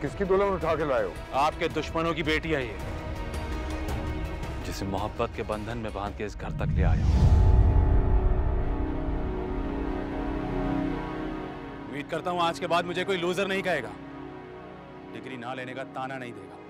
किसकी दुल्हन उठा के लाए हो? आपके दुश्मनों की बेटी है ये, जिसे मोहब्बत के बंधन में बांध के इस घर तक ले आया हूं। उम्मीद करता हूं आज के बाद मुझे कोई लूजर नहीं कहेगा, डिग्री ना लेने का ताना नहीं देगा।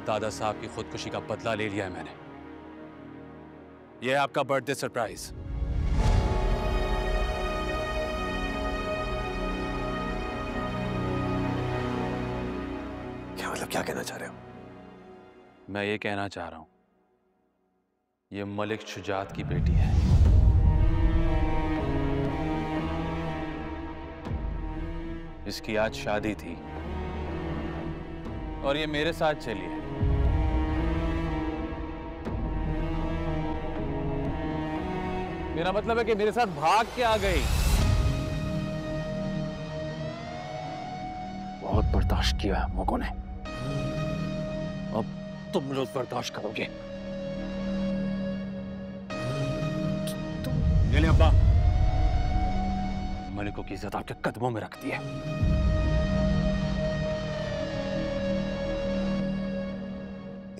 दादा साहब की खुदकुशी का बदला ले लिया है मैंने। यह है आपका बर्थडे सरप्राइज। क्या मतलब, क्या कहना चाह रहे हो? मैं ये कहना चाह रहा हूं, ये मलिक शुजात की बेटी है। इसकी आज शादी थी और ये मेरे साथ चली है। मेरा मतलब है कि मेरे साथ भाग के आ गई। बहुत बर्दाश्त किया है हम लोगों ने, अब तुम लोग बर्दाश्त करोगे। ये ले अब्बा, मलिकों की इज्जत आपके कदमों में रखती है।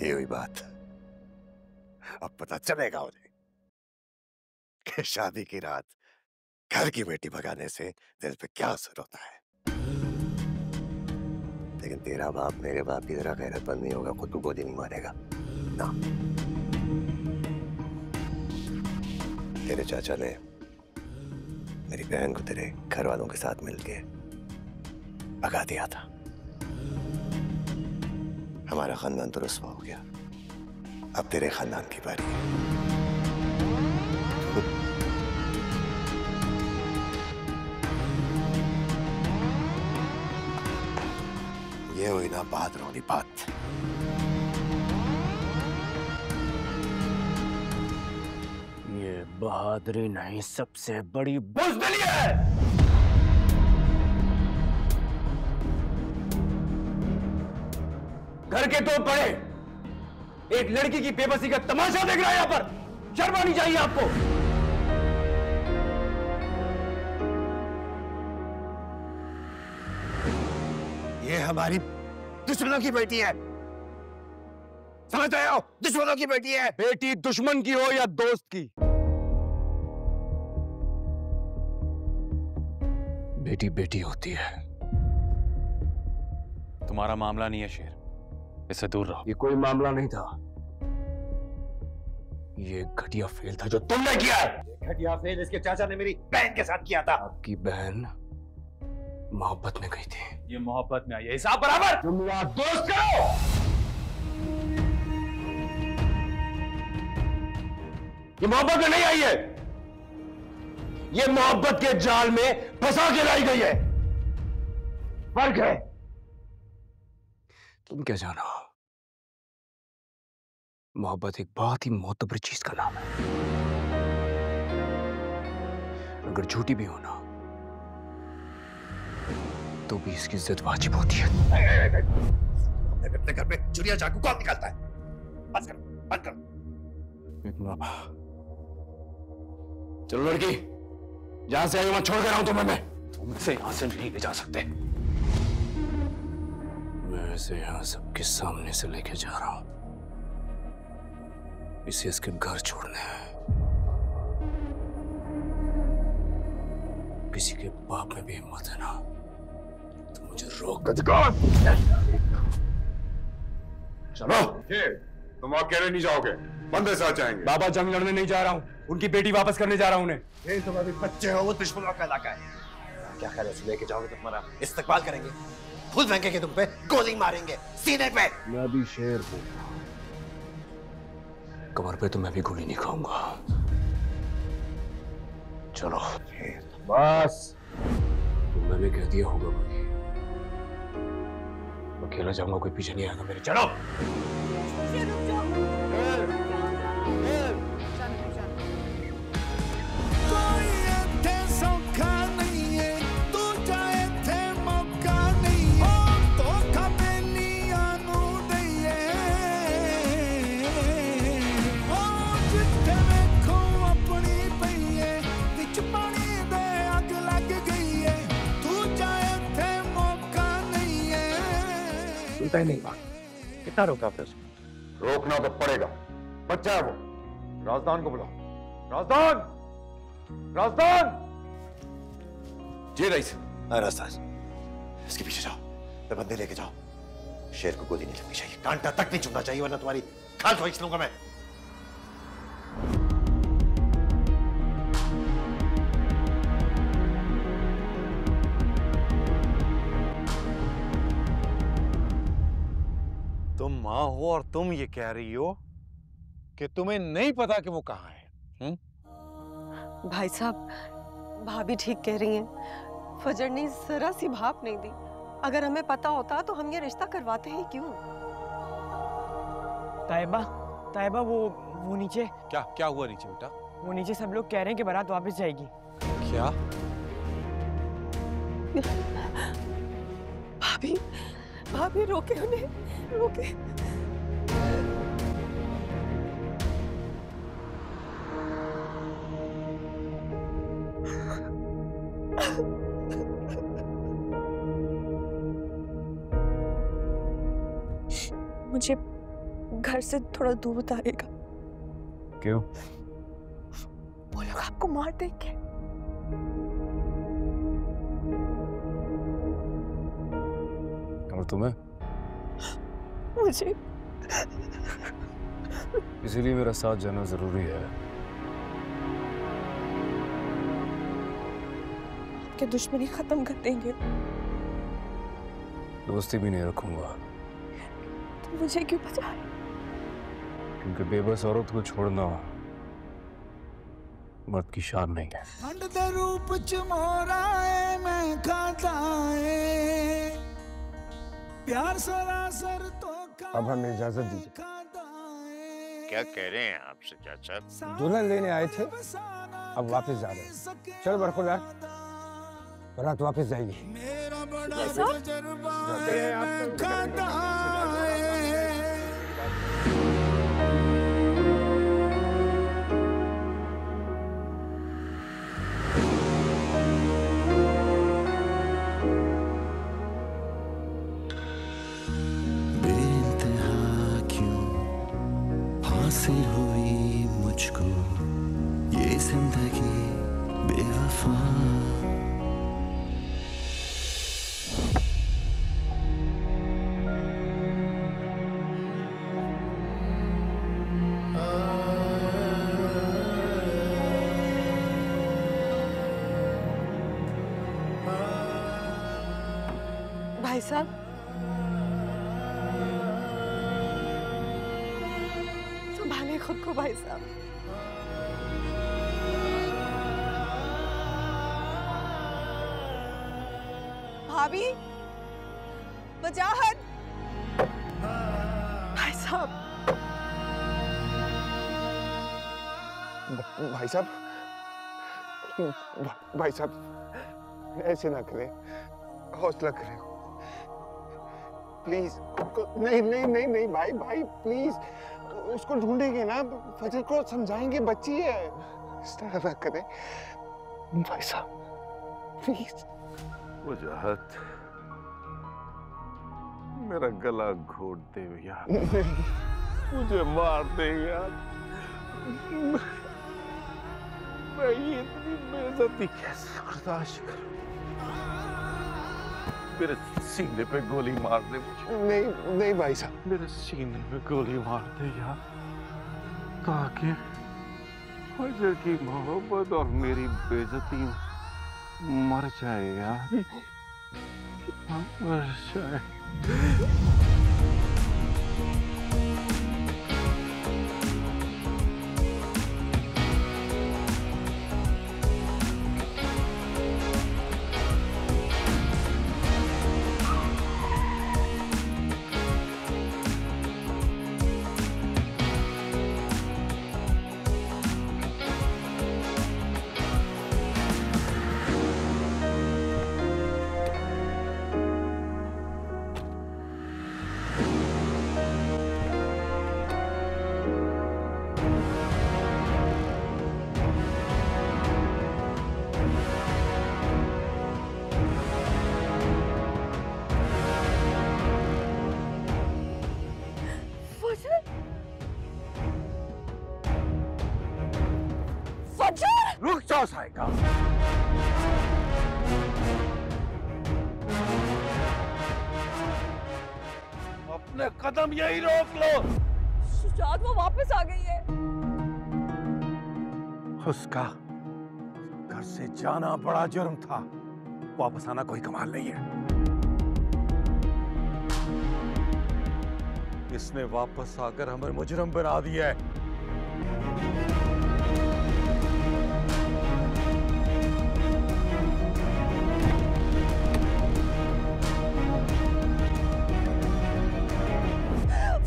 ये हुई बात। अब पता चलेगा उन्हें कि शादी की रात घर की बेटी भगाने से दिल पे क्या असर होता है। लेकिन तेरा बाप मेरे बाप की तरह गैरतमंद नहीं होगा, खुद को गोली नहीं मारेगा ना। तेरे चाचा ने मेरी बहन को तेरे घर वालों के साथ मिलके भगा दिया था। हमारा खानदान तो रुस्वा हो गया, अब तेरे खानदान की बारी है। ये हुई ना बहादुरों की बात। ये बहादुरी नहीं, सबसे बड़ी बुज़दिली है। घर के दो बड़े एक लड़की की बेबसी का तमाशा देख रहा है। यहां पर शर्म आनी चाहिए आपको। ये हमारी दुश्मनों की बेटी है, समझ रहे हो? दुश्मनों की बेटी है। बेटी दुश्मन की हो या दोस्त की, बेटी बेटी होती है। तुम्हारा मामला नहीं है शेर, इससे दूर रहो। ये कोई मामला नहीं था, ये घटिया फेल था जो तुमने किया है। घटिया फेल इसके चाचा ने मेरी बहन के साथ किया था। आपकी बहन मोहब्बत में गई थी। ये मोहब्बत में आई है, हिसाब बराबर। तुम यार दोस्त करो। ये मोहब्बत में नहीं आई है, ये मोहब्बत के जाल में फंसा के लाई गई है। फर्क है। तुम क्या जानो, मोहब्बत एक बहुत ही मोहतबर चीज का नाम है। अगर झूठी भी हो ना तो भी इसकी इज्जत वाजिब होती है। अपने घर पे चुरिया चाकू कौन निकालता है? बंद करो, बंद करो। चलो लड़की, जहां से आई मैं छोड़ कर रहा हूं तुम्हें। मैं तुमसे यहां से नहीं ले जा सकते। मैं इसे यहां सबके सामने से लेके जा रहा हूं। इसे इसके घर छोड़ने है। किसी के बाप में भी हिम्मत है ना तो मुझे रोक कर दिखाओ। चलो। तुम अकेले नहीं जाओगे, बंदे साथ जाएंगे। बाबा जंग लड़ने नहीं जा रहा हूं, उनकी बेटी वापस करने जा रहा हूं उन्हें। ये तुम अभी बच्चे हो, वो दुश्मनों का इलाका है। क्या ख्याल है, लेके जाओगे तो तुम्हारा इस्तेकबाल करेंगे, फूल फेंकेंगे तुम पे, गोली मारेंगे सीने पे। मैं भी शेर हूं, कमर पे तो मैं भी गोली नहीं खाऊंगा। चलो बस, तो मैंने कह दिया होगा कोई। अकेला जाऊंगा, कोई पीछे नहीं आएगा मेरे। चलो। सुनता ही नहीं बात। कितना रोका फिर? रोकना तो पड़ेगा, बच्चा है वो। राजदान को बुलाओ। राजदान, राजदान। जी रईस। राजदान, इसके पीछे जाओ, तो बंदे लेके जाओ। शेर को गोली नहीं लगनी चाहिए, कांटा तक नहीं चुभना चाहिए, वरना तुम्हारी खाल खींच लूंगा मैं। तुम माँ हो और तुम ये कह रही हो कि तुम्हें नहीं पता कि वो कहाँ है? भाई साहब, भाभी ठीक कह रही हैं। फजर ने जरा सी भाप नहीं दी। अगर हमें पता होता तो हम ये रिश्ता करवाते ही क्यों? ताइबा, ताइबा वो नीचे। क्या क्या हुआ नीचे बेटा? वो नीचे सब लोग कह रहे हैं कि बारात वापस जाएगी। क्या? भाभी, भाभी रोके उन्हें, रोके। मुझे घर से थोड़ा दूर उतारेगा। क्यों? वो लोग आपको मार देंगे। और तुम्हें? मुझे इसीलिए मेरा साथ जाना जरूरी है। आपके दुश्मनी खत्म कर देंगे। दोस्ती भी नहीं रखूंगा। तो मुझे क्यों बचाया? क्योंकि बेबस औरत को छोड़ना मर्द की शान नहीं है। अब हमें इजाजत दीजिए। क्या कह रहे हैं आपसे चाचा? दुल्हन लेने आए थे, अब वापस जा रहे हैं। चल बरखुरदार, बारात वापस जाएगी। हासिल हुई मुझको ये जिंदगी बेवफा। भाई साहब, संभाले खुद को भाई साहब। भाभी, वजाहत। भाई साहब, भाई साहब, भाई साहब, ऐसे ना करें, हौसला करें प्लीज। नहीं नहीं नहीं नहीं भाई, भाई प्लीज, उसको ढूंढेंगे ना, फजर को समझाएंगे, बच्ची है, इस तरह ना करें भाई साहब प्लीज। वजाहत, मेरा गला घोट दे यार, मुझे मार दे यार। मैं ये इतनी बेइज्जती कैसे बर्दाश्त करूं? मेरे सीने पे गोली मार दे मुझे। नहीं नहीं भाई साहब, मेरे सीने पे गोली मार दे यार, ताकि फजर की मोहब्बत और मेरी बेइज्जती मर जाए यार, मर जाए। रुक जाओ साइका। अपने कदम यही रोक लो। शुजात वो वापस आ गई है। उसका घर से जाना बड़ा जुर्म था, वापस आना कोई कमाल नहीं है। इसने वापस आकर हमें मुजरिम बना दिया है।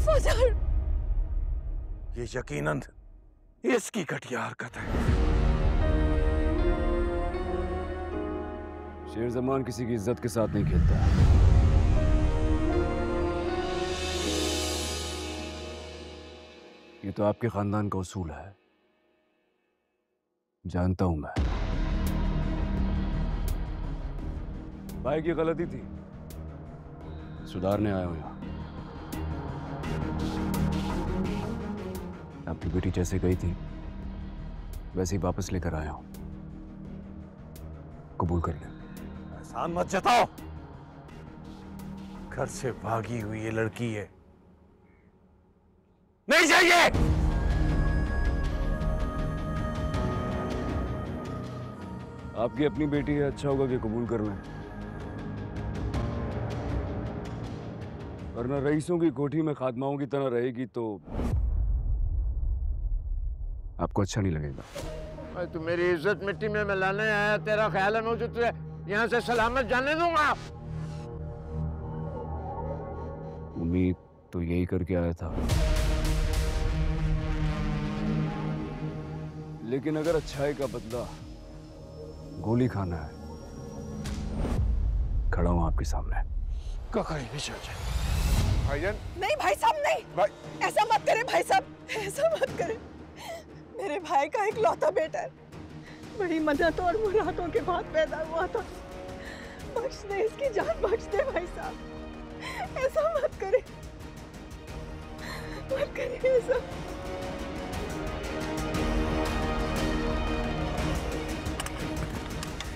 फजल, ये यकीनन इसकी घटिया हरकत है। शेर जमान किसी की इज्जत के साथ नहीं खेलता। ये तो आपके खानदान का उसूल है, जानता हूं मैं। भाई की गलती थी, सुधारने आया हूं यहां। आपकी बेटी जैसे गई थी वैसे ही वापस लेकर आया हूं, कबूल कर ले। एहसान मत जताओ, घर से भागी हुई ये लड़की है, नहीं चाहिए। आपकी अपनी बेटी है, अच्छा होगा कि कबूल कर लें, वरना रईसों की कोठी में खादमाओं की तरह रहेगी तो आपको अच्छा नहीं लगेगा। तू मेरी इज्जत मिट्टी में मिलाने आया, तेरा ख्याल है मैं तुझे यहाँ से सलामत जाने दूंगा? उम्मीद तो यही करके आया था, लेकिन अगर अच्छाई का बदला गोली खाना है, खड़ा हूं आपके सामने। भाईजान, नहीं भाई साहब नहीं, ऐसा मत करे भाई साहब, ऐसा मत करे। मेरे भाई का एक लौता बेटा है, बड़ी मन्नतों और मुरादों के बाद पैदा हुआ था। बख्श दे, इसकी जान बख्श दे भाई साहब, ऐसा मत करे, मत करे ऐसा।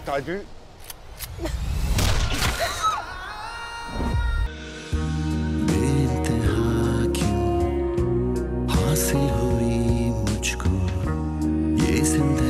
ताजू, हासिल हुई मुझको ये जिंदगी।